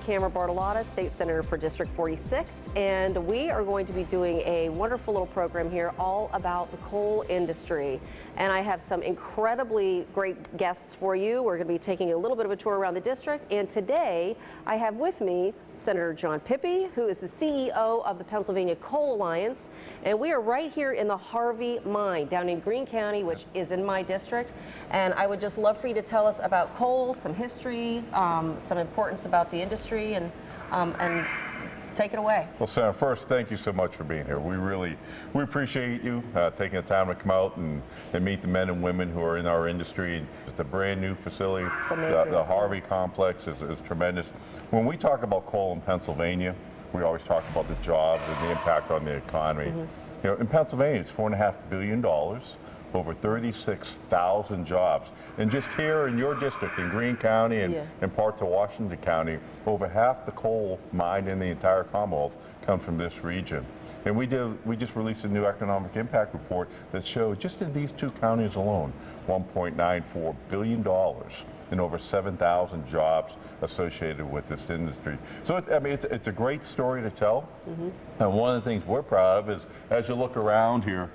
Cameron Bartolotta, State Senator for District 46, and we are going to be doing a wonderful little program here all about the coal industry. And I have some incredibly great guests for you. We're going to be taking a little bit of a tour around the district, and today I have with me Senator John Pippy, who is the CEO of the Pennsylvania Coal Alliance, and we are right here in the Harvey Mine down in Greene County, which is in my district. And I would just love for you to tell us about coal, some history, some importance about the industry, and take it away. Well, Senator, first, thank you so much for being here. We appreciate you taking the time to come out and meet the men and women who are in our industry. It's a brand new facility. It's amazing. The Harvey complex is tremendous. When we talk about coal in Pennsylvania, we always talk about the jobs and the impact on the economy. You know, in Pennsylvania, it's $4.5 billion. Over 36,000 jobs. And just here in your district, in Greene County and parts of Washington County, over half the coal mined in the entire Commonwealth come from this region. And we just released a new economic impact report that showed just in these two counties alone, $1.94 billion and over 7,000 jobs associated with this industry. So it's a great story to tell. And one of the things we're proud of is, as you look around here,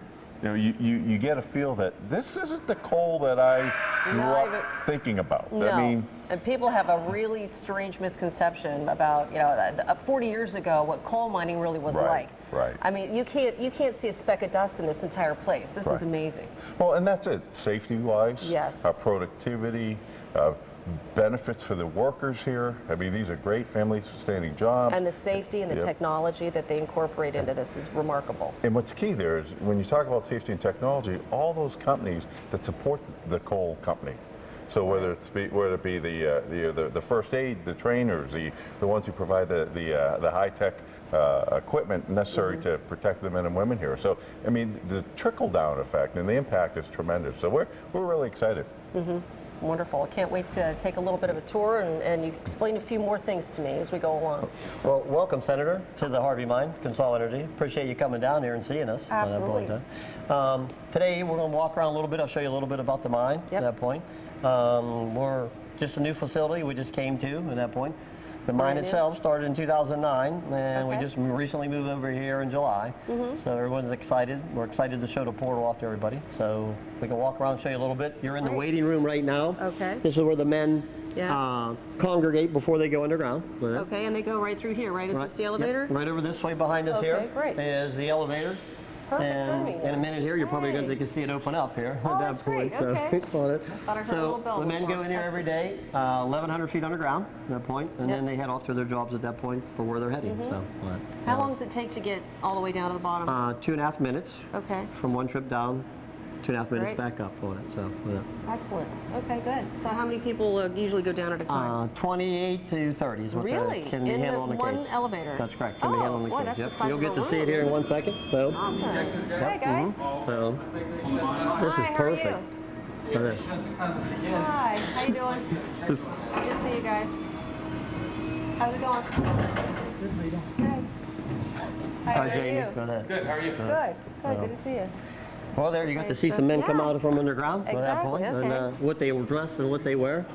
you know, you get a feel that this isn't the coal that I grew up thinking about. No. I mean, and people have a really strange misconception about, you know, 40 years ago what coal mining really was like. Right. I mean, you can't see a speck of dust in this entire place. This is amazing. Well, and that's it. Safety-wise, yes. Productivity, benefits for the workers here. I mean, these are great family-sustaining jobs. And the safety and the technology that they incorporate into this is remarkable. And what's key there is when you talk about safety and technology, all those companies that support the coal company. So whether it be the first aid, the trainers, the ones who provide the high-tech equipment necessary to protect the men and women here. So I mean, the trickle-down effect and the impact is tremendous. So we're really excited. Wonderful. I can't wait to take a little bit of a tour and you explain a few more things to me as we go along. Well, welcome, Senator, to the Harvey Mine, CONSOL Energy. Appreciate you coming down here and seeing us. Absolutely. Today, we're going to walk around a little bit. I'll show you a little bit about the mine at that point. We're just a new facility we just came to at that point. The mine itself started in 2009, and we just recently moved over here in July. So everyone's excited. We're excited to show the portal off to everybody. So we can walk around and show you a little bit. You're in the waiting room right now. Okay. This is where the men congregate before they go underground. Okay, and they go right through here, right? Is this the elevator? Right over this way behind us here is the elevator. Perfect and timing. in a minute here, you're probably going to see it open up here at that point. Great. Okay. So, I thought I heard a little bell the men before. go in here every day, 1,100 feet underground at that point, and then they head off to their jobs at that point for where they're heading. How long does it take to get all the way down to the bottom? 2.5 minutes. Okay. From one trip down, 2.5 minutes back up on it. So. Excellent. Okay, good. So how many people usually go down at a time? 28 to 30 is what can be handled on the case. One elevator? That's correct. Can be handled on the case. That's the size You'll get of a to see it room. here in 1 second. So. Awesome. Hi, guys. So, this is perfect. How are you? Hi. How you doing? Good to see you guys. How's it going? Good. Hi, Hi, Jamie. Go ahead. Good, how are you? Good. Good to see you. Well, there you got to see some men come out from underground at that point, okay. and what they dress and what they wear.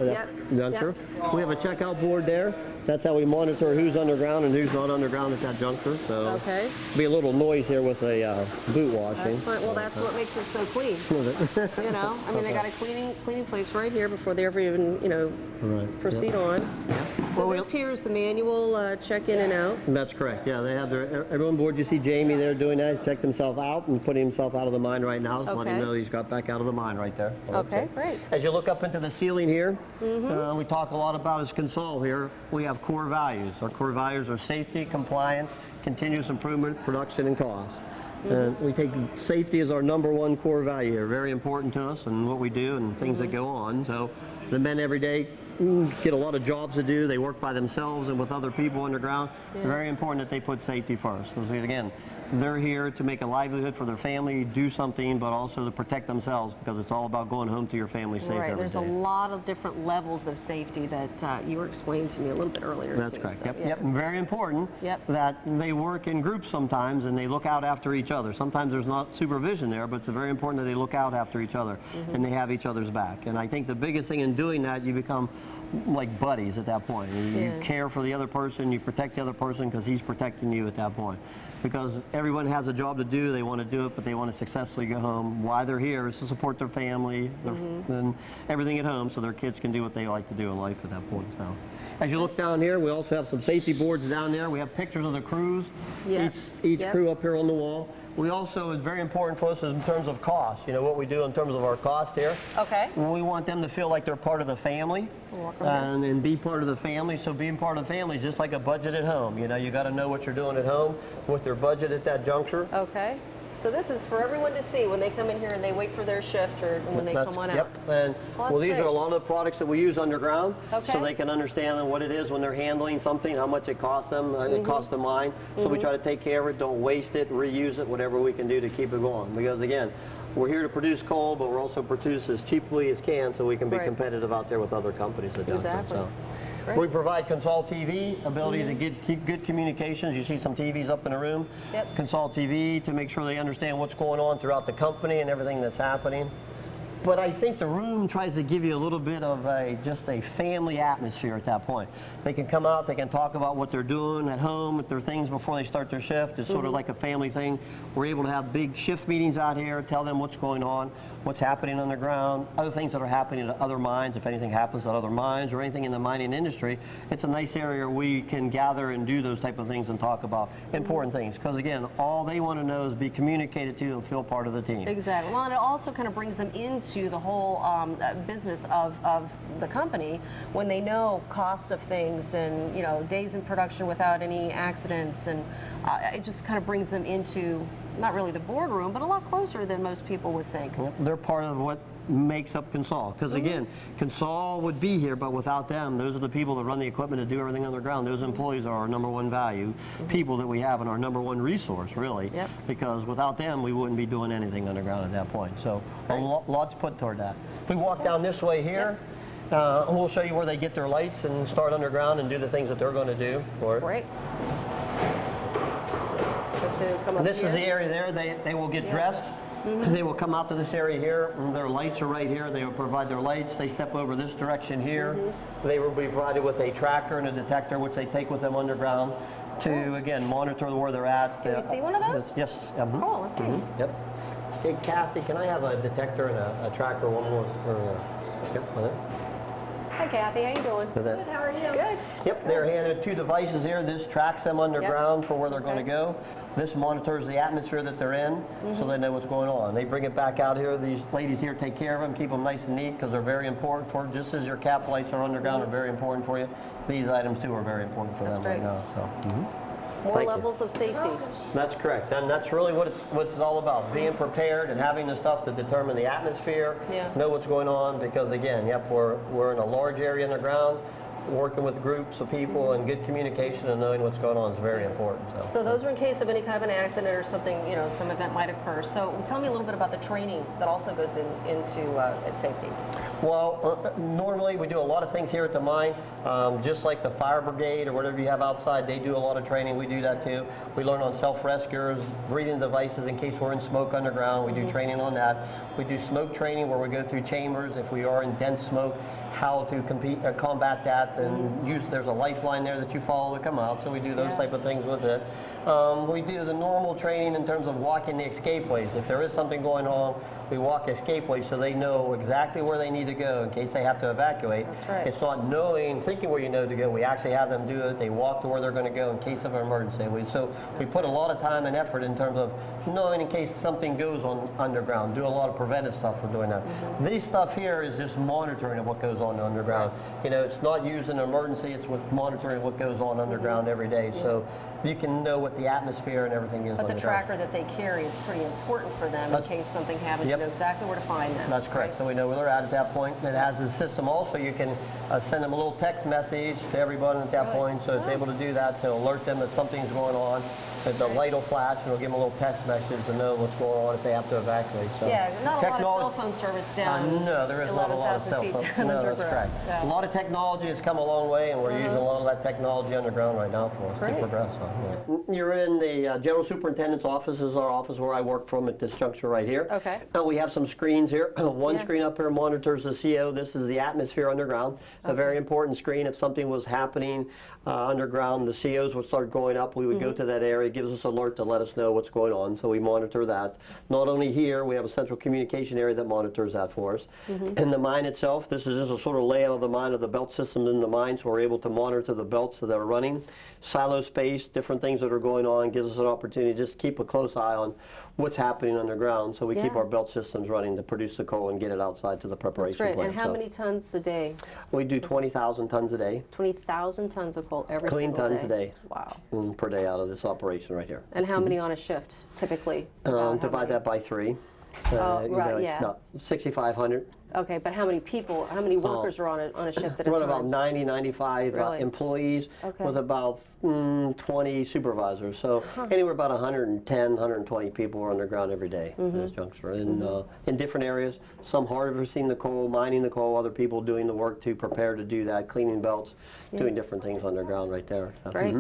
Juncture. Yep. We have a checkout board there. That's how we monitor who's underground and who's not underground at that juncture. So be a little noise here with a boot washing. That's fine. Well, that's what makes it so clean. You know, I mean, they got a cleaning place right here before they ever even, proceed on. So this here is the manual check in and out. That's correct. Yeah, they have everyone board. You see Jamie there doing that. He checked himself out and putting himself out of the mine right now. So letting him know he's got back out of the mine right there. Okay, great. As you look up into the ceiling here, we talk a lot about as CONSOL here. We have core values. Our core values are safety, compliance, continuous improvement, production, and cost. And we take safety as our #1 core value here. Very important to us and what we do and things that go on. So the men every day get a lot of jobs to do. They work by themselves and with other people underground. Very important that they put safety first. Because again, they're here to make a livelihood for their family, do something, but also to protect themselves, because it's all about going home to your family safe Right, every there's a day. lot of different levels of safety that you were explaining to me a little bit earlier. That's too, correct. so, Yep. yeah. Yep. And very important Yep. that they work in groups sometimes and they look out after each other. Sometimes there's not supervision there, but it's very important that they look out after each other and they have each other's back. And I think the biggest thing in doing that, you become like buddies at that point. You Yeah. care for the other person, you protect the other person because he's protecting you at that point. Because everyone has a job to do, they want to do it, but they want to successfully go home. Why they're here is to support their family and everything at home, so their kids can do what they like to do in life at that point. So, as you look down here, we also have some safety boards down there. We have pictures of the crews, Yeah. each Yep. crew up here on the wall. We also, is very important for us in terms of cost. You know, what we do in terms of our cost here. Okay. We want them to feel like they're part of the family and be part of the family. So being part of the family is just like a budget at home. You know, you got to know what you're doing at home with their budget at that juncture. Okay. So this is for everyone to see when they come in here and they wait for their shift or when they come on out. Yep. And Well, well, that's these are great. a lot of the products that we use underground, Okay. so they can understand what it is when they're handling something, how much it costs them, Mm-hmm. it costs the mine. So we try to take care of it, don't waste it, reuse it, whatever we can do to keep it going. Because again, we're here to produce coal, but we're also produce as cheaply as can, so we can be Right. competitive out there with other companies that do it. Exactly. So. Great. We provide Consol TV, ability to keep good communications. You see some TVs up in the room. Yep. Consol TV to make sure they understand what's going on throughout the company and everything that's happening. But I think the room tries to give you a little bit of just a family atmosphere at that point. They can come out, they can talk about what they're doing at home, with their things before they start their shift. It's sort of like a family thing. We're able to have big shift meetings out here, tell them what's going on, what's happening underground, other things that are happening at other mines, if anything happens at other mines or anything in the mining industry. It's a nice area where we can gather and do those type of things and talk about important things. Because again, all they want to know is be communicated to and feel part of the team. Exactly. Well, and it also kind of brings them into the whole business of the company when they know costs of things and, you know, days in production without any accidents, and it just kind of brings them into not really the boardroom, but a lot closer than most people would think. Yep, they're part of what makes up Consol. Because again, Consol would be here, but without them, those are the people that run the equipment to do everything underground. Those employees are our number one value, people that we have and our number one resource, really. Yep. Because without them, we wouldn't be doing anything underground at that point. So lots put toward that. If we walk down this way here, we'll show you where they get their lights and start underground and do the things that they're going to do for it. Great. So come up This is the here. area there. They will get dressed. They will come out to this area here. And their lights are right here. They will provide their lights. They step over this direction here. They will be provided with a tracker and a detector, which they take with them underground to, again, monitor where they're at. Can we see one of those? Yes. Cool, let's see. Yep. Hey, Kathy, can I have a detector and a tracker, one more? Yep, on it. Hi, Kathy. How you doing? So that- How are you? Good. Yep, they're handed two devices here. This tracks them underground for where they're going to go. This monitors the atmosphere that they're in, so they know what's going on. They bring it back out here. These ladies here take care of them, keep them nice and neat, because they're very important for, just as your cap lights are underground are very important for you, these items too are very important for That's them right great. now. So. More Thank you. levels of safety. That's correct, and that's really what it's all about, being prepared and having the stuff to determine the atmosphere, Yeah. know what's going on, because again, yep, we're in a large area underground, working with groups of people and good communication and knowing what's going on is very important. So those are in case of any kind of an accident or something, you know, some event might occur. So tell me a little bit about the training that also goes into safety. Well, normally we do a lot of things here at the mine, just like the fire brigade or whatever you have outside, they do a lot of training, we do that too. We learn on self-rescuers, breathing devices in case we're in smoke underground, we do training on that. We do smoke training where we go through chambers, if we are in dense smoke, how to combat that, and there's a lifeline there that you follow to come out, so we do those type of things with it. We do the normal training in terms of walking the escape ways. If there is something going on, we walk escape ways so they know exactly where they need to go in case they have to evacuate. That's right. It's not thinking where you know to go. We actually have them do it. They walk to where they're going to go in case of an emergency. We put a lot of time and effort in terms of knowing in case something goes on underground. Do a lot of preventive stuff for doing that. This stuff here is just monitoring of what goes on underground. You know, it's not used in an emergency. It's monitoring what goes on underground every day. So you can know what the atmosphere and everything is But the underground. tracker that they carry is pretty important for them in case something happens. Yep. You know exactly where to find them. That's correct. So we know where they're at that point. It has a system also. You can send them a little text message to everybody at that point. So it's able to do that to alert them that something's going on. The light will flash and it'll give them a little text message to know what's going on if they have to evacuate. So Yeah, not a lot of cell technology- phone service down. No, there is not a lot of 11,000 cell feet phones. down No, that's underground. correct. Yeah. A lot of technology has come a long way, and we're using a lot of that technology underground right now for us Great. to progress on. Yeah. You're in the General Superintendent's office. This is our office where I work from at this juncture right here. Okay. We have some screens here. One Yeah. screen up here monitors the CO. This is the atmosphere underground. A very important screen. If something was happening underground, the COs would start going up. We would Mm-hmm. go to that area. It gives us alert to let us know what's going on. So we monitor that. Not only here, we have a central communication area that monitors that for us. Mm-hmm. In the mine itself, this is just a sort of layout of the mine, of the belt systems in the mine, so we're able to monitor the belts that are running. Silo space, different things that are going on, gives us an opportunity to just keep a close eye on what's happening underground, so we keep Yeah. our belt systems running to produce the coal and get it outside to the That's preparation great. plant. And how So many tons a day? we do 20,000 tons a day, 20,000 tons of coal every Clean single tons a day. Wow. per day out of this operation right here. And how many on a shift, typically? About how Divide many? that by 3. Oh, right, it's yeah. not 6,500. Okay, but how many people, how many workers are on a shift at a Run time? about 90, 95 Really? employees Okay. with about 20 supervisors. So anywhere about 110, 120 people are underground every day Mm-hmm. at this juncture in different areas. Some harvesting the coal, mining the coal, other people doing the work to prepare to do that, cleaning belts, doing different things underground right there. So, Great.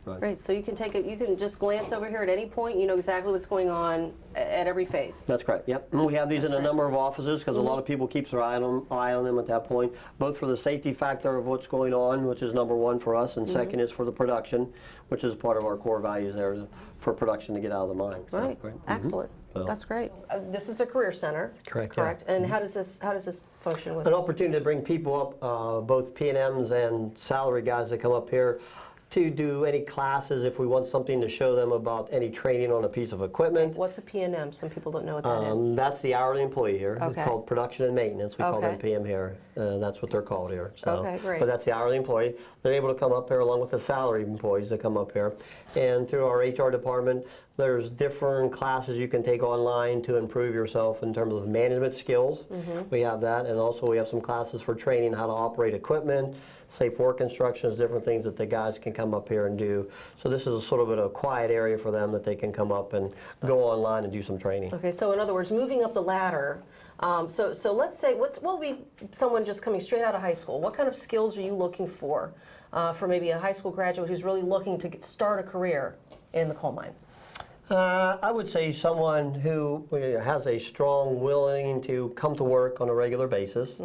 Right. Great, so you can take it, you can just glance over here at any point, you know exactly what's going on at every phase. That's correct, yep. And we have these in a right. number of offices because a lot of people keep their eye on them at that point, both for the safety factor of what's going on, which is number one for us, and second is for the production, which is part of our core values there for production to get out of the mine. So, Right, excellent. So- That's great. This is the Career Center. Correct, yeah. Correct. And how does this function with? An opportunity to bring people up, both P&Ms and salary guys that come up here to do any classes if we want something to show them about any training on a piece of equipment. What's a P&M? Some people don't know what that is. That's the hourly employee here. Okay. It's called production and maintenance. We call them Okay. PM here. That's what they're called here. So, Okay, great. But that's the hourly employee. They're able to come up here along with the salaried employees that come up here. And through our HR department, there's different classes you can take online to improve yourself in terms of management skills. Mm-hmm. We have that. And also we have some classes for training how to operate equipment, safe work instructions, different things that the guys can come up here and do. So this is a sort of a quiet area for them that they can come up and go online and do some training. Okay, so in other words, moving up the ladder. So let's say, what will be someone just coming straight out of high school? What kind of skills are you looking for maybe a high school graduate who's really looking to start a career in the coal mine? I would say someone who has a strong willing to come to work on a regular basis,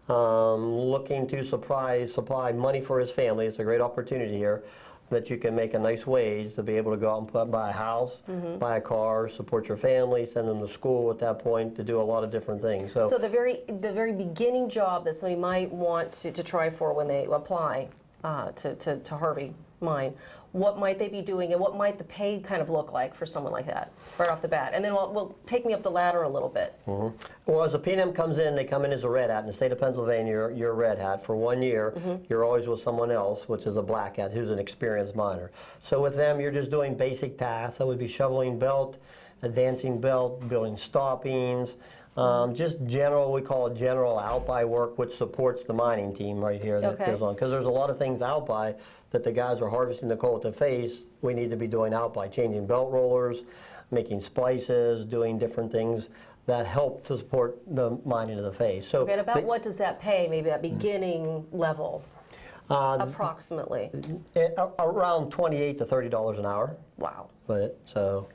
looking to supply money for his family. It's a great opportunity here that you can make a nice wage to be able to go out and buy a house, buy a car, support your family, send them to school at that point to do a lot of different things. So the very beginning job that somebody might want to try for when they apply to Harvey Mine, what might they be doing and what might the pay kind of look like for someone like that right off the bat? And then we'll take me up the ladder a little bit. Well, as a P&M comes in, they come in as a red hat. In the state of Pennsylvania, you're a red hat. For 1 year, you're always with someone else, which is a black hat, who's an experienced miner. So with them, you're just doing basic tasks. That would be shoveling belt, advancing belt, building stoppings, just general, we call it general out-by work, which supports the mining team right here that Okay. goes on. Because there's a lot of things out-by that the guys are harvesting the coal at the face, we need to be doing out-by, changing belt rollers, making splices, doing different things that help to support the mining of the face. So Okay, and about they- what does that pay, maybe that beginning level, approximately? around $28 to $30 an hour. Wow. But so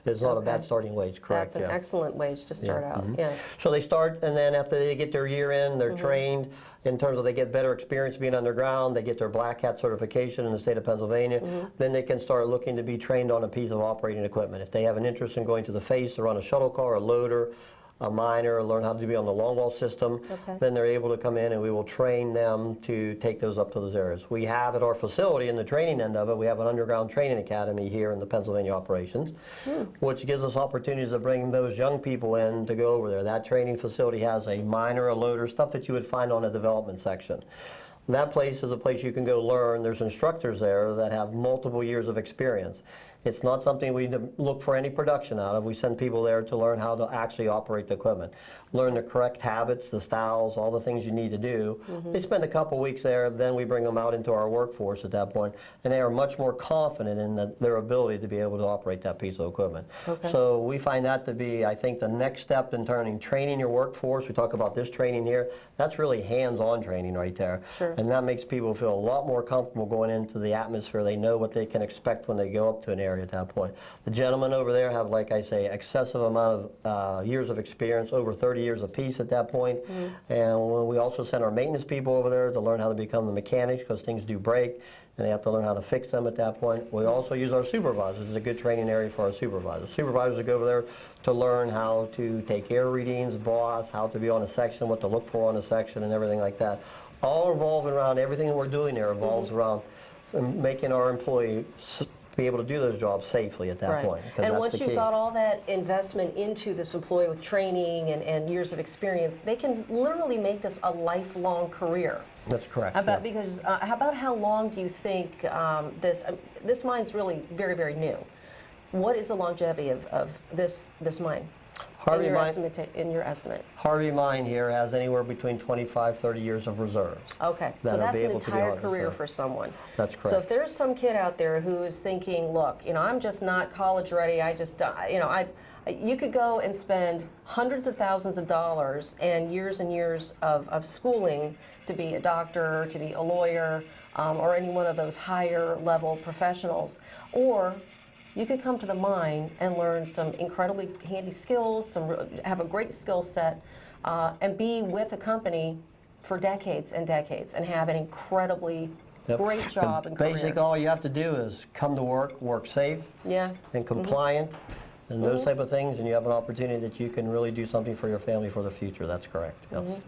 it's not a bad Okay. starting wage, correct? That's an yeah. excellent wage to start out, yes. So they start, and then after they get their year in, they're trained in terms of they get better experience being underground, they get their black hat certification in the state of Pennsylvania, then they can start looking to be trained on a piece of operating equipment. If they have an interest in going to the face to run a shuttle car, a loader, a miner, learn how to be on the longwall system, Okay. then they're able to come in and we will train them to take those up to those areas. We have at our facility in the training end of it, we have an underground training academy here in the Pennsylvania operations, which gives us opportunities to bring those young people in to go over there. That training facility has a miner, a loader, stuff that you would find on a development section. That place is a place you can go learn. There's instructors there that have multiple years of experience. It's not something we look for any production out of. We send people there to learn how to actually operate the equipment, learn the correct habits, the styles, all the things you need to do. They spend a couple weeks there, then we bring them out into our workforce at that point, and they are much more confident in their ability to be able to operate that piece of equipment. Okay. So we find that to be, I think, the next step in training your workforce. We talk about this training here. That's really hands-on training right there. Sure. And that makes people feel a lot more comfortable going into the atmosphere. They know what they can expect when they go up to an area at that point. The gentlemen over there have, like I say, excessive amount of years of experience, over 30 years apiece at that point. And we also send our maintenance people over there to learn how to become the mechanics, because things do break and they have to learn how to fix them at that point. We also use our supervisors. It's a good training area for our supervisors. Supervisors go over there to learn how to take air readings, boss, how to be on a section, what to look for on a section, and everything like that. All revolving around, everything that we're doing there revolves around making our employees be able to do those jobs safely at that point. 'Cause And that's once the you've key. got all that investment into this employee with training and years of experience, they can literally make this a lifelong career. That's correct. How about, yeah. because how long do you think this mine's really very, very new? What is the longevity of this mine? Harvey mine, In your estimate. Harvey Mine here has anywhere between 25, 30 years of reserves. Okay, so that'll that's be an able to be entire harvested. career for someone. That's correct. So if there's some kid out there who is thinking, look, I'm just not college ready, you could go and spend hundreds of thousands of dollars and years of schooling to be a doctor, to be a lawyer, or any one of those higher level professionals. Or you could come to the mine and learn some incredibly handy skills, have a great skill set, and be with a company for decades and decades and have an incredibly Yep. great job and career. Basically, all you have to do is come to work safe Yeah. and compliant, and those type of things, and you have an opportunity that you can really do something for your family for the future. That's correct. Yes.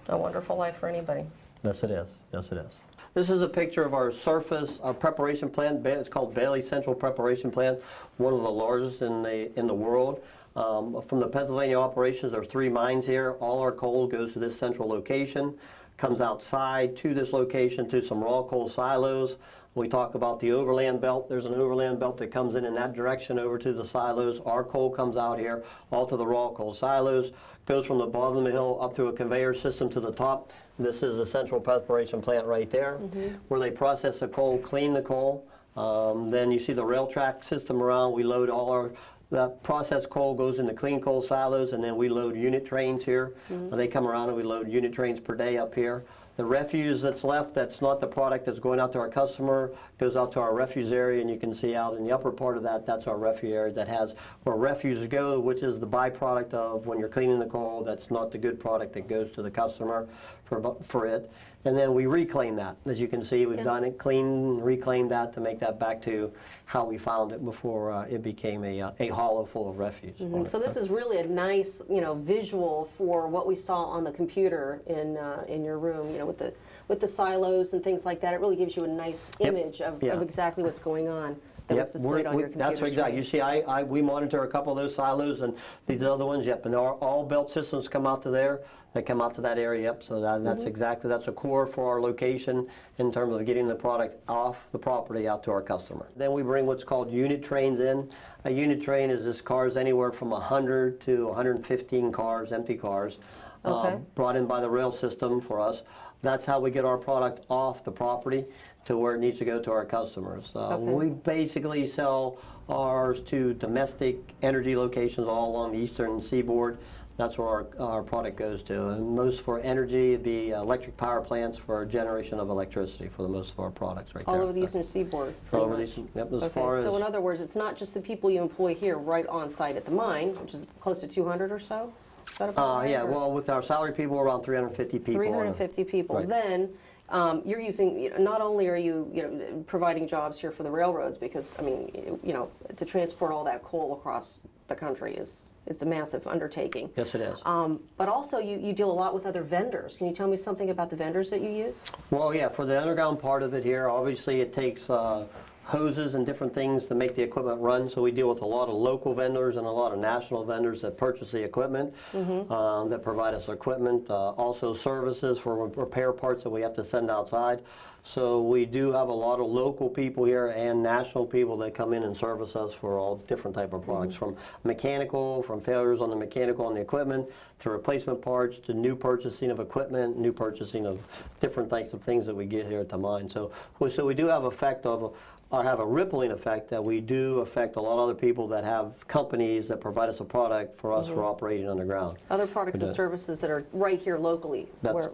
A wonderful life for anybody. Yes, it is. Yes, it is. This is a picture of our surface, our preparation plant. It's called Bailey Central Preparation Plant, one of the largest in the world. From the Pennsylvania operations, there are 3 mines here. All our coal goes to this central location, comes outside to this location to some raw coal silos. We talk about the overland belt. There's an overland belt that comes in that direction over to the silos. Our coal comes out here, all to the raw coal silos, goes from the bottom of the hill up through a conveyor system to the top. This is the central preparation plant right there, where they process the coal, clean the coal. Then you see the rail track system around. We load all that processed coal goes into clean coal silos, and then we load unit trains here. They come around and we load unit trains per day up here. The refuse that's left, that's not the product that's going out to our customer, goes out to our refuse area, and you can see out in the upper part of that, that's our refuse area that has where refuse go, which is the byproduct of when you're cleaning the coal. That's not the good product that goes to the customer for it. And then we reclaim that. As you can see, we've done it, clean, reclaimed that to make that back to how we found it before it became a hollow full of refuse. So this is really a nice, visual for what we saw on the computer in your room, with the silos and things like that. It really gives you a nice image of exactly what's going on. That was displayed on your computer That's screen. exactly. You see, we monitor a couple of those silos and these other ones. Yep, and all belt systems come out to there. They come out to that area. Yep. So that's exactly, that's a core for our location in terms of getting the product off the property out to our customer. Then we bring what's called unit trains in. A unit train is this cars anywhere from 100 to 115 cars, empty cars, brought in by the rail system for us. That's how we get our product off the property to where it needs to go to our customers. We basically sell ours to domestic energy locations all along the eastern seaboard. That's where our product goes to. And most for energy, it'd be electric power plants for generation of electricity for the most of our products right there. All over the eastern seaboard. All over the eastern, yep, as far as. So in other words, it's not just the people you employ here right on site at the mine, which is close to 200 or so? Is that about right, Yeah, or? well, with our salary people, we're around 350 people. 350 people. Right. Then you're using, not only are you, providing jobs here for the railroads, because, to transport all that coal across the country it's a massive undertaking. Yes, it is. But also you deal a lot with other vendors. Can you tell me something about the vendors that you use? Well, yeah, for the underground part of it here, obviously it takes hoses and different things to make the equipment run. So we deal with a lot of local vendors and a lot of national vendors that purchase the equipment, that provide us equipment, also services for repair parts that we have to send outside. So we do have a lot of local people here and national people that come in and service us for all different type of products, from mechanical, from failures on the mechanical on the equipment, to replacement parts, to new purchasing of equipment, new purchasing of different types of things that we get here at the mine. So we do have effect of, or have a rippling effect that we do affect a lot of other people that have companies that provide us a product for us for operating underground. Other products and services that are right here locally, That's-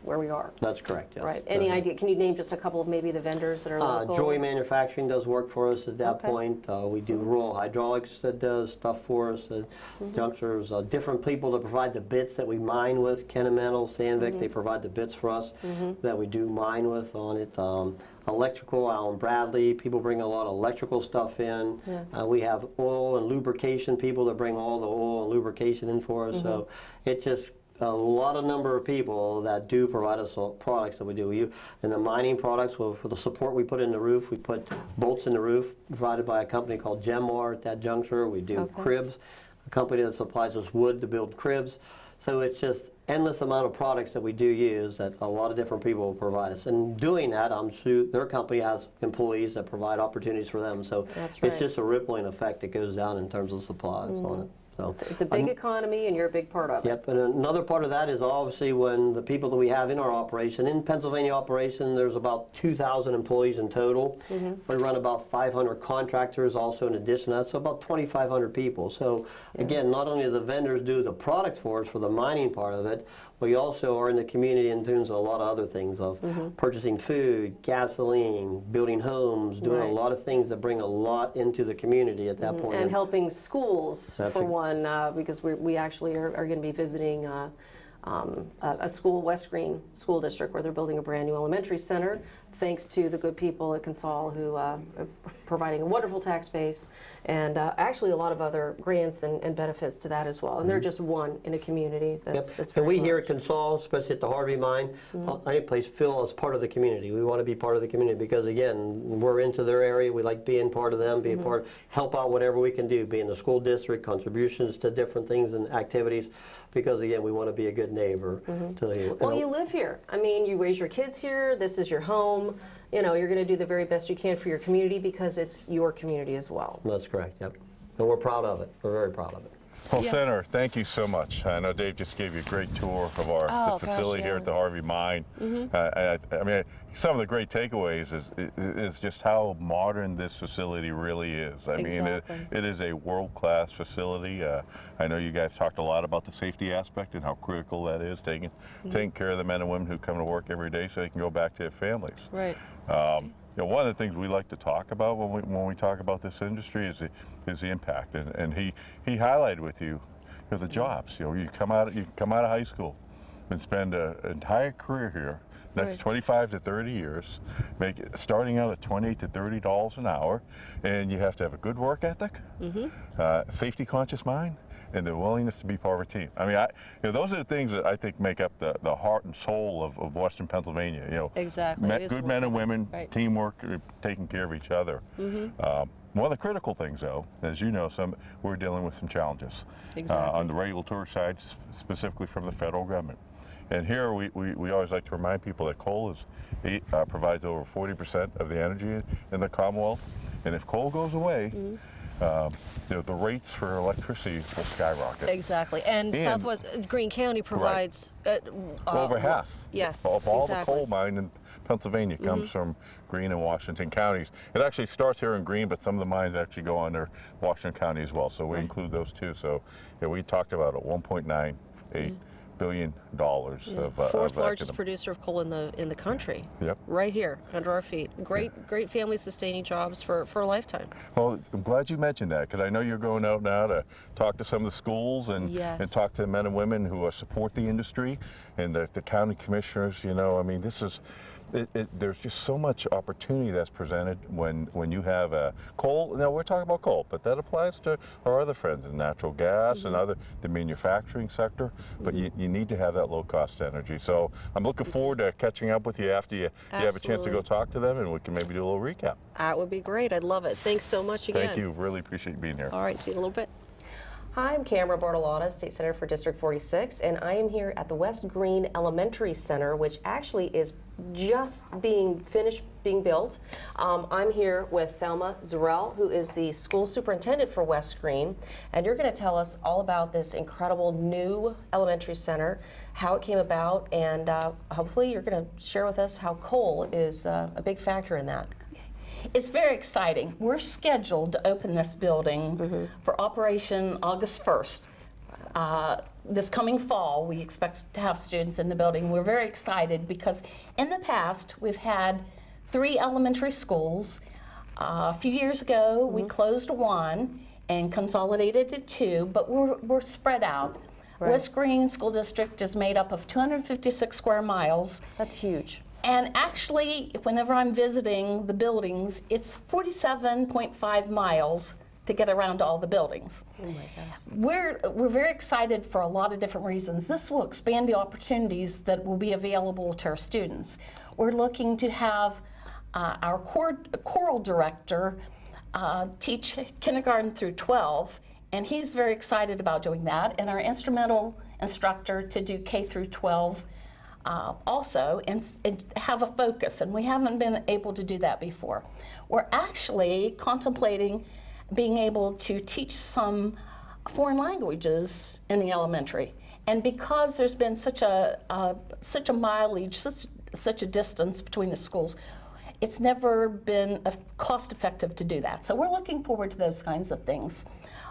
where we are. That's correct, yes. Right. Any idea? Can you name just a couple of maybe the vendors that are local? Joy Manufacturing does work for us at that Okay. point. We do Rural Hydraulics that does stuff for us. Junctures, different people that provide the bits that we mine with. Kennametal, Sandvik, they provide the bits for us that we do mine with on it. Electrical, Allen Bradley, people bring a lot of electrical stuff in. We have oil and lubrication people that bring all the oil and lubrication in for us. So it's just a lot of number of people that do provide us products that we do. In the mining products, well, for the support we put in the roof, we put bolts in the roof provided by a company called Gemar at that juncture. We do cribs, a company that supplies us wood to build cribs. So it's just endless amount of products that we do use that a lot of different people provide us. And doing that, I'm sure their company has employees that provide opportunities for them. So That's right. it's just a rippling effect that goes down in terms of supplies on it. So It's a big economy, and you're a big part of it. Yep, and another part of that is obviously when the people that we have in our operation, in Pennsylvania operation, there's about 2,000 employees in total. We run about 500 contractors also in addition to that, so about 2,500 people. So again, not only do the vendors do the products for us for the mining part of it, we also are in the community in terms of a lot of other things of purchasing food, gasoline, building homes, doing a lot of things that bring a lot into the community at that point. And helping schools, That's for one, because we actually are going to be visiting a school, West Green School District, where they're building a brand new elementary center, thanks to the good people at Consol who are providing a wonderful tax base, and actually a lot of other grants and benefits to that as well. And they're just one in a community that's And very we here large. at Consol, especially at the Harvey Mine, any place feel as part of the community. We want to be part of the community because, again, we're into their area. We like being part of them, being part, help out whatever we can do, be in the school district, contributions to different things and activities, because, again, we want to be a good neighbor to the. Well, you live here. I mean, you raise your kids here. This is your home. You know, you're going to do the very best you can for your community because it's your community as well. That's correct, yep. And we're proud of it. We're very proud of it. Well, Senator, thank you so much. I know Dave just gave you a great tour of our the facility here at the Harvey Mine. I mean, some of the great takeaways is just how modern this facility really is. I mean, it is a world-class facility. I know you guys talked a lot about the safety aspect and how critical that is, taking care of the men and women who come to work every day so they can go back to their families. Right. You know, one of the things we like to talk about when we talk about this industry is the impact, and he highlighted with you, the jobs. You know, you come out of high school and spend an entire career here, next 25 to 30 years, starting out at $28 to $30 an hour, and you have to have a good work ethic, safety conscious mind, and the willingness to be part of a team. I mean, those are the things that I think make up the heart and soul of Western Pennsylvania. You know, Exactly. It is good men and women, right. teamwork, taking care of each other. One of the critical things, though, as you know, we're dealing with some challenges on the regulatory side, specifically from the federal government. And here we always like to remind people that coal provides over 40% of the energy in the Commonwealth, and if coal goes away, the rates for electricity will skyrocket. Exactly. And Southwest Greene County provides Over half of all the coal mine in Pennsylvania comes from Greene and Washington counties. It actually starts here in Greene, but some of the mines actually go under Washington County as well. So we include those too. So we talked about it, $1.98 billion of fourth largest academic. producer of coal in the country. Yep. Right here under our feet. Great family sustaining jobs for a lifetime. Well, I'm glad you mentioned that because I know you're going out now to talk to some of the schools and talk to the men and women who support the industry and the county commissioners. You know, I mean, this is there's just so much opportunity that's presented when you have a coal. Now we're talking about coal, but that applies to our other friends in natural gas and the manufacturing sector. But you need to have that low cost energy. So I'm looking forward to catching up with you after you have a chance to go talk to them, and we can maybe do a little recap. That would be great. I'd love it. Thanks so much again. Thank you. Really appreciate you being here. All right, see you in a little bit. Hi, I'm Camera Bortolotta, State Senator for District 46, and I am here at the West Green Elementary Center, which actually is just finished being built. I'm here with Thelma Zurel, who is the school superintendent for West Green, and you're going to tell us all about this incredible new elementary center, how it came about, and hopefully you're going to share with us how coal is a big factor in that. It's very exciting. We're scheduled to open this building for operation August 1st. This coming fall, we expect to have students in the building. We're very excited because in the past, we've had 3 elementary schools. A few years ago, we closed 1 and consolidated to 2, but we're spread out. Right. West Green School District is made up of 256 square miles. That's huge. And actually, whenever I'm visiting the buildings, it's 47.5 miles to get around to all the buildings. Oh my God. We're very excited for a lot of different reasons. This will expand the opportunities that will be available to our students. We're looking to have our choral director teach kindergarten through 12, and he's very excited about doing that, and our instrumental instructor to do K through 12 also, and have a focus, and we haven't been able to do that before. We're actually contemplating being able to teach some foreign languages in the elementary, and because there's been such a mileage, such a distance between the schools, it's never been cost-effective to do that. So we're looking forward to those kinds of things.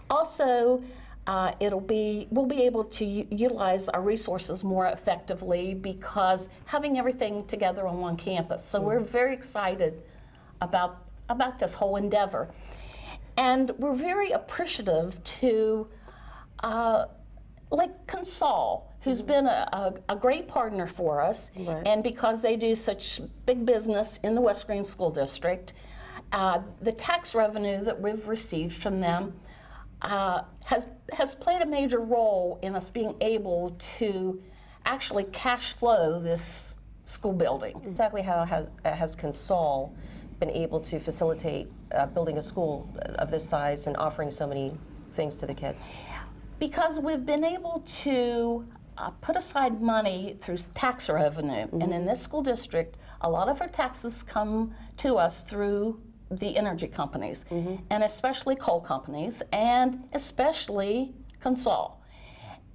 Also, we'll be able to utilize our resources more effectively because having everything together on one campus. So we're very excited about this whole endeavor. And we're very appreciative to, like Consol, who's been a great partner for us, and because they do such big business in the West Green School District, the tax revenue that we've received from them has played a major role in us being able to actually cash flow this school building. Exactly how has Consol been able to facilitate building a school of this size and offering so many things to the kids? Because we've been able to put aside money through tax revenue, and in this school district, a lot of our taxes come to us through the energy companies, and especially coal companies, and especially Consol.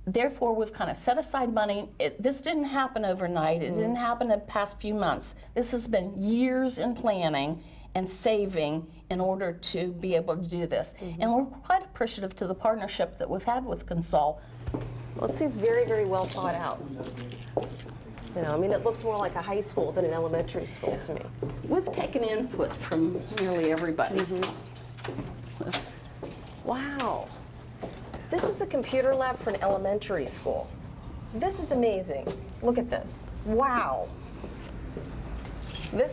Therefore, we've kind of set aside money. This didn't happen overnight. It didn't happen in the past few months. This has been years in planning and saving in order to be able to do this. And we're quite appreciative to the partnership that we've had with Consol. Well, it seems very, very well thought out. You know, I mean, it looks more like a high school than an elementary school to me. We've taken input from nearly everybody. Wow. This is the computer lab for an elementary school. This is amazing. Look at this. Wow. When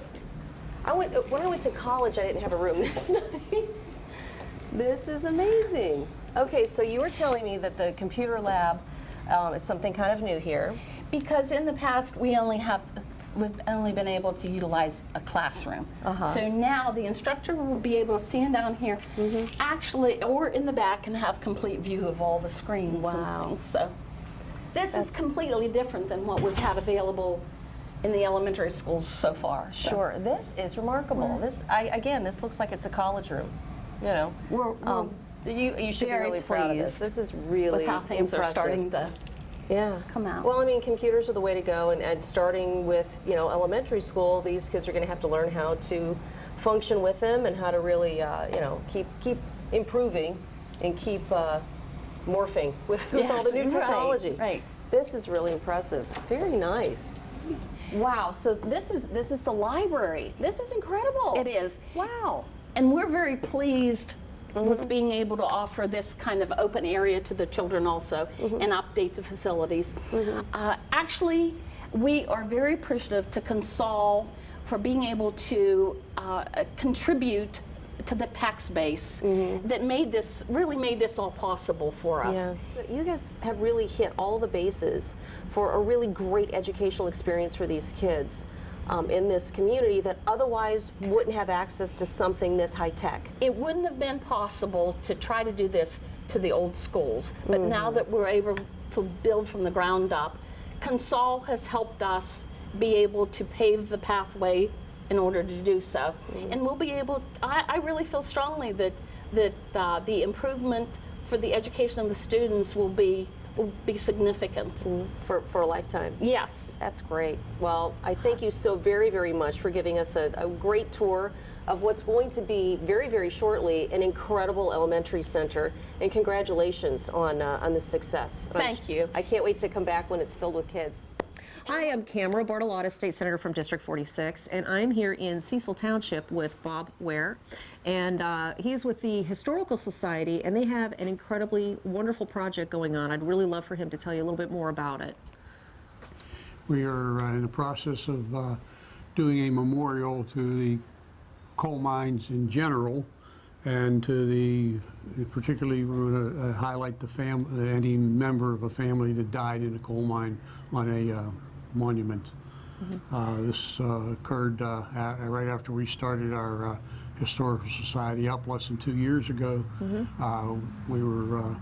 I went to college, I didn't have a room this nice. This is amazing. Okay, so you were telling me that the computer lab is something kind of new here. Because in the past, we've only been able to utilize a classroom. So now the instructor will be able to stand down here, actually, or in the back, and have complete view of all the screens and things. So this is completely different than what we've had available in the elementary schools so far. So. Sure, this is remarkable. Again, this looks like it's a college room. You know, you should be really proud of this. This is really with how things impressive. are starting to come out. Well, I mean, computers are the way to go, and starting with elementary school, these kids are going to have to learn how to function with them and how to really keep improving and keep morphing with all the new technology. Right. This is really impressive. Very nice. Wow. So this is the library. This is incredible. It is. Wow. And we're very pleased with being able to offer this kind of open area to the children also and update the facilities. Actually, We are very appreciative to Consol for being able to contribute to the tax base that really made this all possible for us. Yeah. You guys have really hit all the bases for a really great educational experience for these kids in this community that otherwise wouldn't have access to something this high tech. It wouldn't have been possible to try to do this to the old schools, but now that we're able to build from the ground up, Consol has helped us be able to pave the pathway in order to do so. And we'll be able, I really feel strongly that the improvement for the education of the students will be significant. For a lifetime. Yes. That's great. Well, I thank you so very, very much for giving us a great tour of what's going to be very, very shortly an incredible elementary center. And congratulations on this success. Thank you. I can't wait to come back when it's filled with kids. Hi, I'm Camera Bartolotta, State Senator from District 46, and I'm here in Cecil Township with Bob Ware. And he's with the Historical Society, and they have an incredibly wonderful project going on. I'd really love for him to tell you a little bit more about it. We are in the process of doing a memorial to the coal mines in general, and to particularly we're going to highlight any member of a family that died in a coal mine on a monument. This occurred right after we started our Historical Society up less than 2 years ago. We were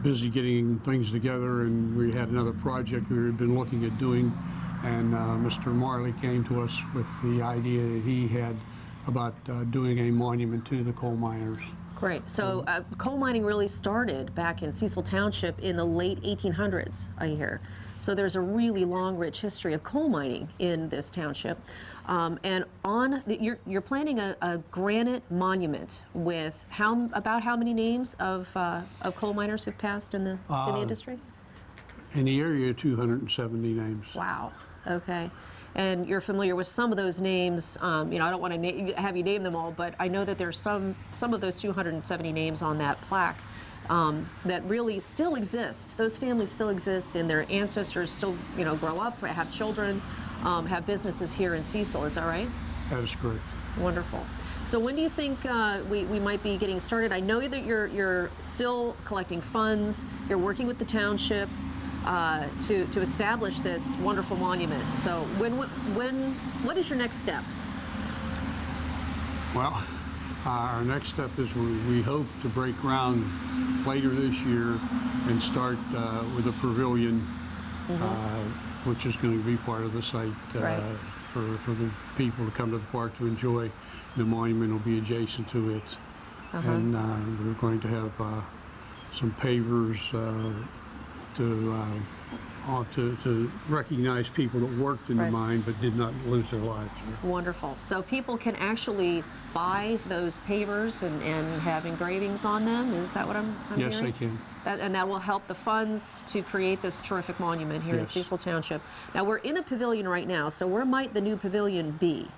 busy getting things together, and we had another project we had been looking at doing, and Mr. Marley came to us with the idea that he had about doing a monument to the coal miners. Great. So coal mining really started back in Cecil Township in the late 1800s, I hear. So there's a really long, rich history of coal mining in this township. And you're planning a granite monument with about how many names of coal miners who've passed in the industry? In the area, 270 names. Wow. Okay. And you're familiar with some of those names. I don't want to have you name them all, but I know that there's some of those 270 names on that plaque that really still exist. Those families still exist, and their ancestors still, grow up, have children, have businesses here in Cecil. Is that right? That is correct. Wonderful. So when do you think we might be getting started? I know that you're still collecting funds. You're working with the township to establish this wonderful monument. So what is your next step? Well, our next step is we hope to break ground later this year and start with a pavilion, which is going to be part of the site for the people to come to the park to enjoy. The monument will be adjacent to it, and we're going to have some pavers to recognize people that worked in the mine but did not lose their lives. Wonderful. So people can actually buy those pavers and have engravings on them? Is that what I'm hearing? Yes, they can. And that will help the funds to create this terrific monument here in Cecil Township. Now, we're in a pavilion right now, so where might the new pavilion be?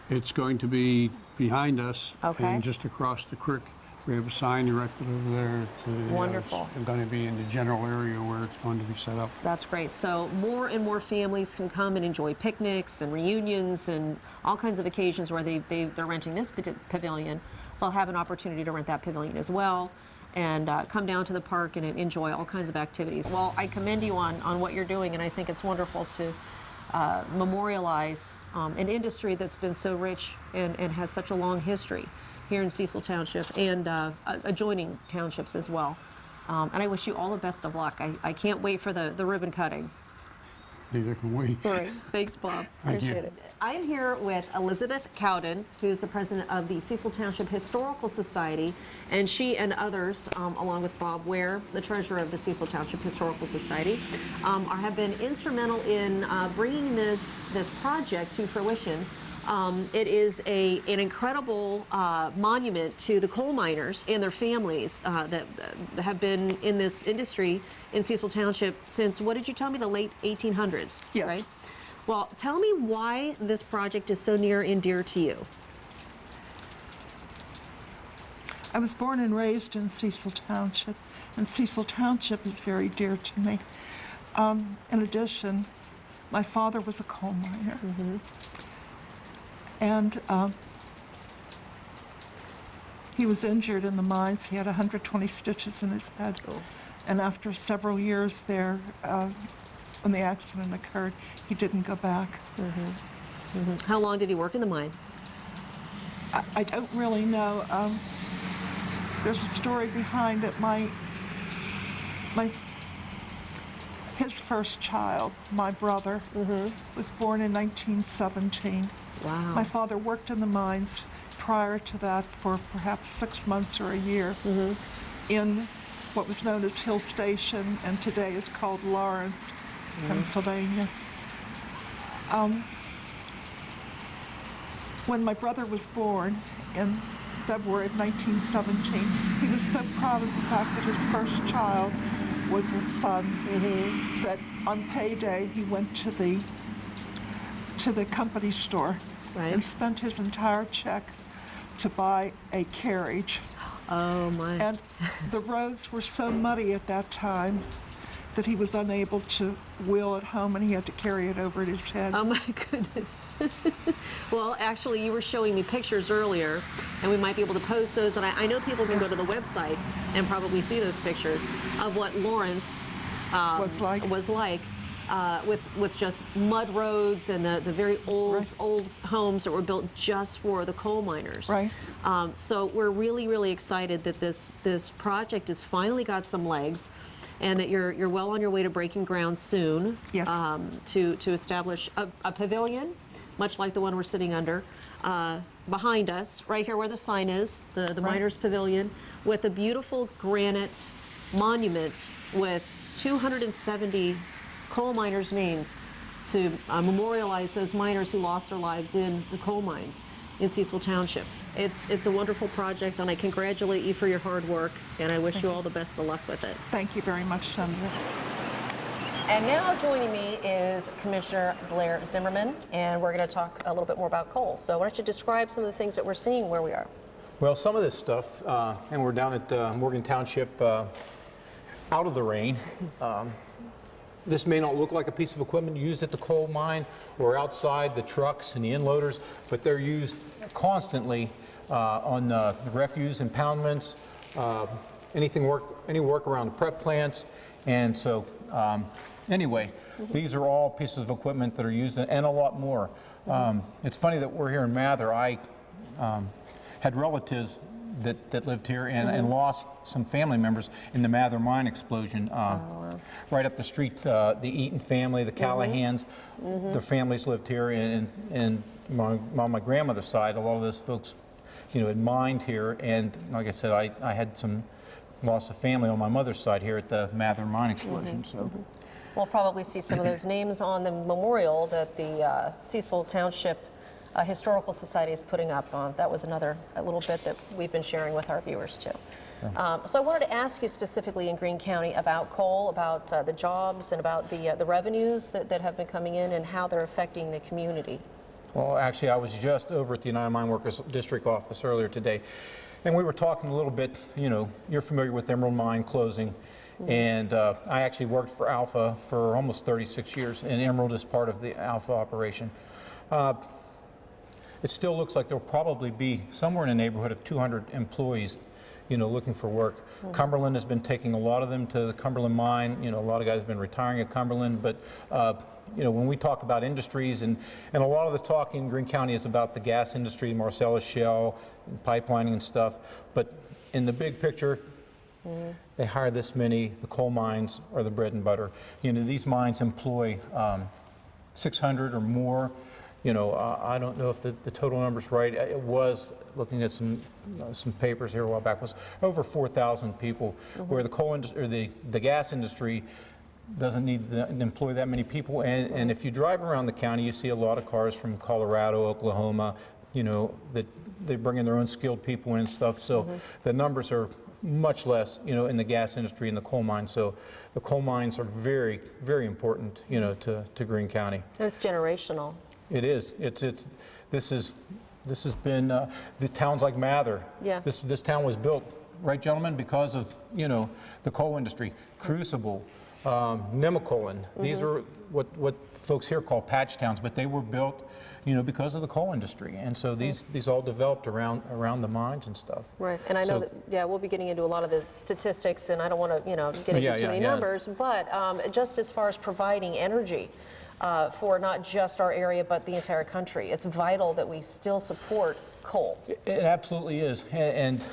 It's going to be behind us and just across the creek. We have a sign erected over there. Wonderful. It's going to be in the general area where it's going to be set up. That's great. So more and more families can come and enjoy picnics and reunions and all kinds of occasions where they're renting this pavilion. They'll have an opportunity to rent that pavilion as well and come down to the park and enjoy all kinds of activities. Well, I commend you on what you're doing, and I think it's wonderful to memorialize an industry that's been so rich and has such a long history here in Cecil Township and adjoining townships as well. And I wish you all the best of luck. I can't wait for the ribbon cutting. Neither can we. All right. Thanks, Bob. Thank you. Appreciate it. I am here with Elizabeth Cowden, who's the president of the Cecil Township Historical Society, and she and others, along with Bob Ware, the treasurer of the Cecil Township Historical Society, have been instrumental in bringing this project to fruition. It is an incredible monument to the coal miners and their families that have been in this industry in Cecil Township since, what did you tell me, the late 1800s? Yes. Right? Well, tell me why this project is so near and dear to you. I was born and raised in Cecil Township, and Cecil Township is very dear to me. In addition, My father was a coal miner. And he was injured in the mines. He had 120 stitches in his head. And after several years there, when the accident occurred, he didn't go back. How long did he work in the mine? I don't really know. There's a story behind it. His first child, my brother, was born in 1917. Wow. My father worked in the mines prior to that for perhaps 6 months or a year in what was known as Hill Station and today is called Lawrence, Pennsylvania. When my brother was born in February of 1917, he was so proud of the fact that his first child was his son, that on payday he went to the company store and spent his entire check to buy a carriage. Oh my. And the roads were so muddy at that time that he was unable to wheel it home and he had to carry it over his head. Oh my goodness. Well, actually, you were showing me pictures earlier, and we might be able to post those. And I know people can go to the website and probably see those pictures of what Lawrence Was like. with just mud roads and the very old homes that were built just for the coal miners. Right. So we're really excited that this project has finally got some legs, and that you're well on your way to breaking ground soon. Yes. To establish a pavilion, much like the one we're sitting under, behind us, right here where the sign is, the Miners Pavilion, with a beautiful granite monument with 270 coal miners' names to memorialize those miners who lost their lives in the coal mines in Cecil Township. It's a wonderful project, and I congratulate you for your hard work, and I wish you all the best of luck with it. Thank you very much, Senator. And now joining me is Commissioner Blair Zimmerman, and we're going to talk a little bit more about coal. So why don't you describe some of the things that we're seeing where we are? Well, some of this stuff, and we're down at Morgan Township, out of the rain. This may not look like a piece of equipment used at the coal mine or outside the trucks and the inloaders, but they're used constantly on the refuse impoundments, any work around the prep plants. And so anyway, these are all pieces of equipment that are used, and a lot more. It's funny that we're here in Mather. I had relatives that lived here and lost some family members in the Mather mine explosion. Right up the street, the Eaton family, the Callahans, their families lived here, and on my grandmother's side, a lot of those folks, had mined here, and like I said, I had some loss of family on my mother's side here at the Mather mine explosion. So. We'll probably see some of those names on the memorial that the Cecil Township Historical Society is putting up. That was a little bit that we've been sharing with our viewers too. So I wanted to ask you specifically in Greene County about coal, about the jobs, and about the revenues that have been coming in and how they're affecting the community. Well, actually, I was just over at the United Mine Workers District office earlier today, and we were talking a little bit, you're familiar with Emerald Mine closing, and I actually worked for Alpha for almost 36 years, and Emerald is part of the Alpha operation. It still looks like there'll probably be somewhere in the neighborhood of 200 employees, looking for work. Cumberland has been taking a lot of them to the Cumberland mine. A lot of guys have been retiring at Cumberland, but when we talk about industries, and a lot of the talk in Greene County is about the gas industry, Marcellus Shale, and pipelining and stuff, but in the big picture, they hire this many. The coal mines are the bread and butter. These mines employ 600 or more. I don't know if the total number's right. It was, looking at some papers here a while back, was over 4,000 people, where the coal industry, or the gas industry doesn't need to employ that many people. And if you drive around the county, you see a lot of cars from Colorado, Oklahoma, that they bring in their own skilled people and stuff. So the numbers are much less, in the gas industry and the coal mines. So the coal mines are very, very important, to Greene County. And it's generational. It is. This has been the towns like Mather. Yeah. This town was built, right, gentlemen, because of the coal industry. Crucible, Nemacolin. These are what folks here call patch towns, but they were built, because of the coal industry. And so these all developed around the mines and stuff. Right, and I know So- that, yeah, we'll be getting into a lot of the statistics, and I don't want to, get into too many numbers, but just as far as providing energy for not just our area, but the entire country, it's vital that we still support coal. It absolutely is, and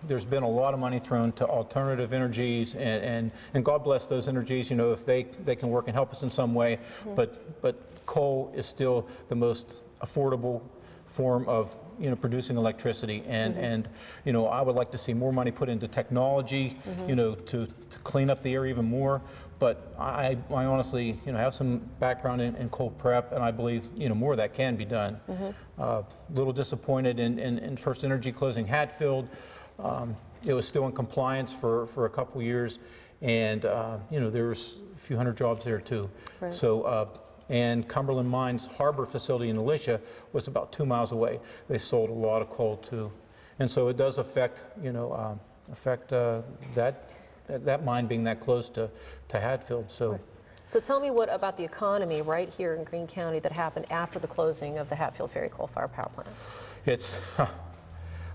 there's been a lot of money thrown to alternative energies, and God bless those energies. If they can work and help us in some way, but coal is still the most affordable form of producing electricity, and I would like to see more money put into technology, to clean up the area even more. But I honestly, have some background in coal prep, and I believe, more of that can be done. Little disappointed in First Energy closing Hatfield. It was still in compliance for a couple years, and there was a few hundred jobs there too. Right. So, and Cumberland Mines Harbor facility in Alicia was about 2 miles away. They sold a lot of coal too, and so it does affect that mine being that close to Hatfield. So. So tell me what about the economy right here in Greene County that happened after the closing of the Hatfield Ferry coal-fired power plant? It's,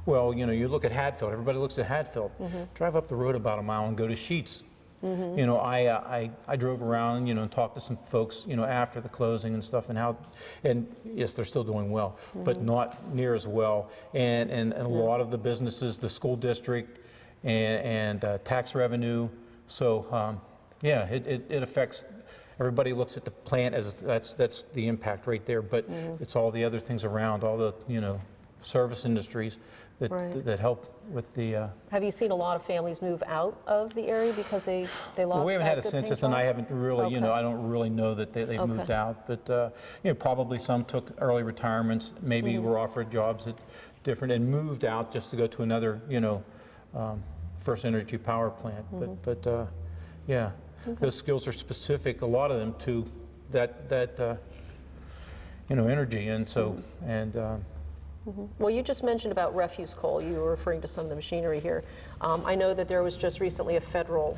well, you look at Hatfield, everybody looks at Hatfield. Drive up the road about a mile and go to Sheets. I drove around, and talked to some folks, after the closing and stuff, and yes, they're still doing well, but not near as well. And a lot of the businesses, the school district and tax revenue. So, yeah, it affects. Everybody looks at the plant as that's the impact right there, but it's all the other things around, all the service industries that Right. that help with the. Have you seen a lot of families move out of the area because they lost Well, we haven't that had a good paying census, and job? I haven't really, Okay. I don't really know that they've moved out, but probably some took early retirements, maybe were offered jobs at different and moved out just to go to another, First Energy power plant. But yeah, those skills are specific, a lot of them, to that energy, and so Well, you just mentioned about refuse coal. You were referring to some of the machinery here. I know that there was just recently a federal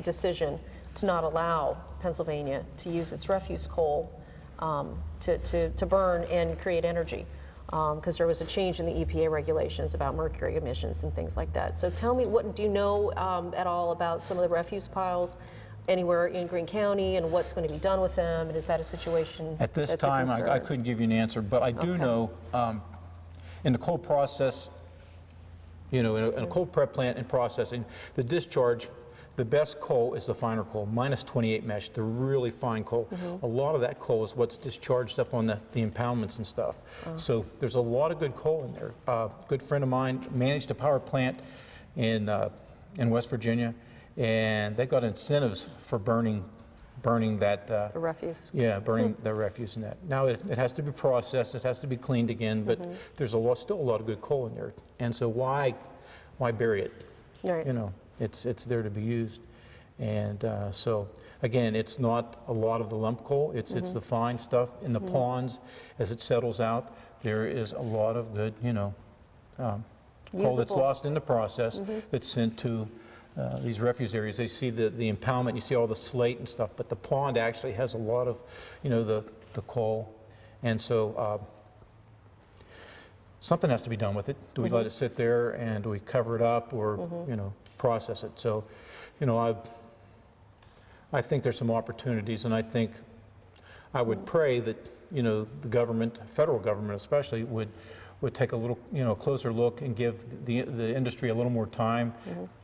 decision to not allow Pennsylvania to use its refuse coal to burn and create energy, because there was a change in the EPA regulations about mercury emissions and things like that. So tell me, what do you know at all about some of the refuse piles anywhere in Greene County, and what's going to be done with them? And is that a situation at this that's a time, I concern? couldn't give you an answer, but I do Okay. know in the coal process, in a coal prep plant and processing, the discharge, the best coal is the finer coal, minus 28 mesh, the really fine coal. A lot of that coal is what's discharged up on the impoundments and stuff. So there's a lot of good coal in there. A good friend of mine managed a power plant in West Virginia, and they got incentives for burning that. The refuse. Yeah, burning the refuse in that. Now it has to be processed, it has to be cleaned again, but there's still a lot of good coal in there. And so why bury it? Right. It's there to be used. And so again, it's not a lot of the lump coal, it's the fine stuff in the ponds. As it settles out, there is a lot of good, coal that's Usable. lost in the process that's sent to these refuse areas. They see the impoundment, you see all the slate and stuff, but the pond actually has a lot of, the coal. And so something has to be done with it. Do we let it sit there, and do we cover it up, or, process it? So, I think there's some opportunities, and I think I would pray that, the government, federal government especially, would take a little, closer look and give the industry a little more time,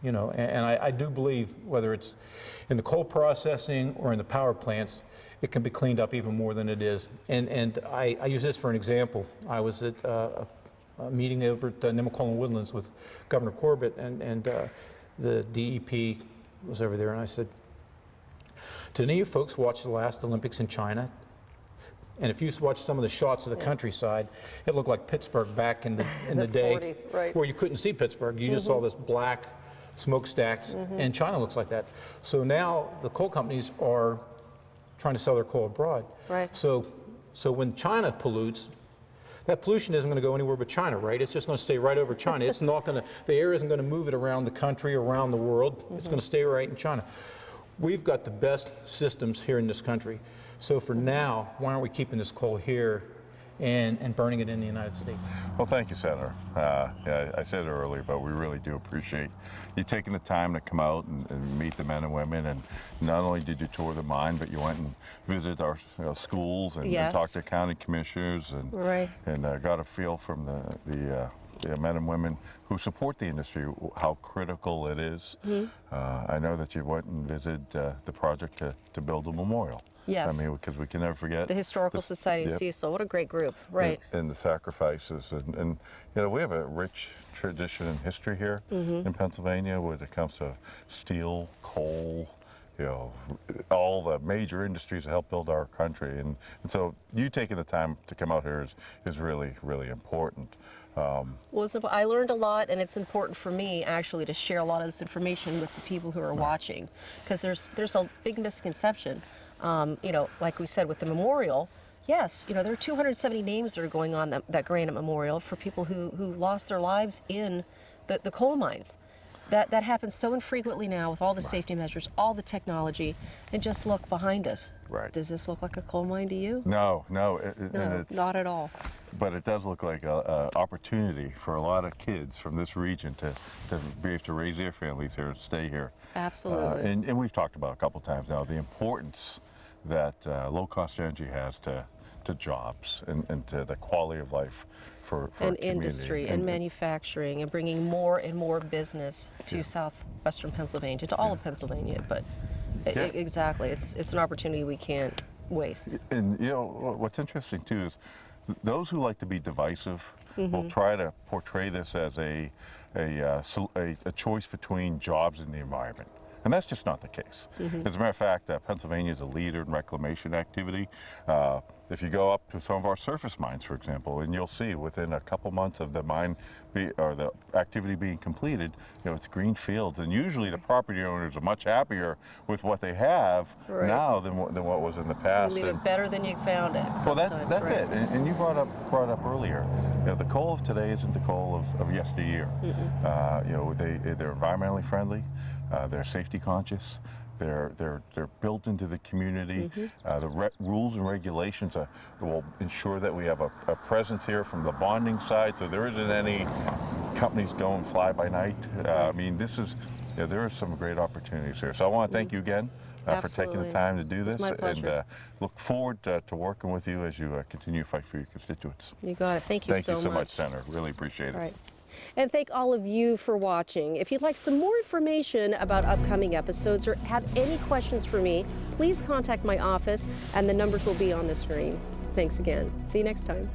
and I do believe, whether it's in the coal processing or in the power plants, it can be cleaned up even more than it is. And I use this for an example. I was at a meeting over at Nemacolin Woodlands with Governor Corbett, and the DEP was over there, and I said, "Did any of you folks watch the last Olympics in China? And if you watch some of the shots of the countryside, it looked like Pittsburgh back in the day, 40s, right. where you couldn't see Pittsburgh. You just saw this black smokestacks, and China looks like that. So now the coal companies are trying to sell their coal abroad. Right. So when China pollutes, that pollution isn't going to go anywhere but China, right? It's just going to stay right over China. It's not going to, the air isn't going to move it around the country, around the world. It's going to stay right in China. we've got the best systems here in this country. So for now, why aren't we keeping this coal here and burning it in the United States? Well, thank you, Senator. Yeah, I said it earlier, but we really do appreciate you taking the time to come out and meet the men and women. And not only did you tour the mine, but you went and visited our schools and Yes. talked to county commissioners and Right. and got a feel from the men and women who support the industry, how critical it is. I know that you went and visited the project to build a memorial. Yes. I mean, because we can never forget The Historical this- Society of yep. Cecil. What a great group. Right. And the sacrifices. And you know, we have a rich tradition and history here in Pennsylvania when it comes to steel, coal, you know, all the major industries that help build our country. And so you taking the time to come out here is really, really important. Well, so I learned a lot, and it's important for me actually to share a lot of this information with the people who are watching, because there's a big misconception. You know, like we said with the memorial, yes, you know, there are 270 names that are going on that granite memorial for people who lost their lives in the coal mines. That happens so infrequently now with all the safety measures, all the technology, and just look behind us. Right. Does this look like a coal mine to you? No, and No, it's, not at all. but it does look like a opportunity for a lot of kids from this region to be able to raise their families here and stay here. Absolutely. And we've talked about a couple times now the importance that low-cost energy has to jobs and to the quality of life for And a community. industry and manufacturing and bringing more and more business to southwestern Pennsylvania, to all of Pennsylvania. But exactly, it's an opportunity we can't waste. And you know what's interesting too is those who like to be divisive will try to portray this as a choice between jobs and the environment. And that's just not the case. As a matter of fact, Pennsylvania is a leader in reclamation activity. If you go up to some of our surface mines, for example, and you'll see within a couple months of the mine or the activity being completed, you know, it's green fields, and usually the property owners are much happier with what they have Right. now than what was in the past. Leave And- it better than you found it. well, that's sometimes, right? it. And you brought up earlier, you know, the coal of today isn't the coal of yesteryear. You know, they're environmentally friendly, they're safety conscious, they're built into the community. The rules and regulations will ensure that we have a presence here from the bonding side, so there isn't any companies going fly by night. I mean, there are some great opportunities here. So I want to thank you again. For taking the Absolutely. time to do It's this, my pleasure. and look forward to working with you as you continue to fight for your constituents. You got it. Thank you Thank so you so much, Senator. Really appreciate it. All right. And thank all of you for watching. If you'd like some more information about upcoming episodes or have any questions for me, please contact my office and the numbers will be on the screen. Thanks again. See you next time.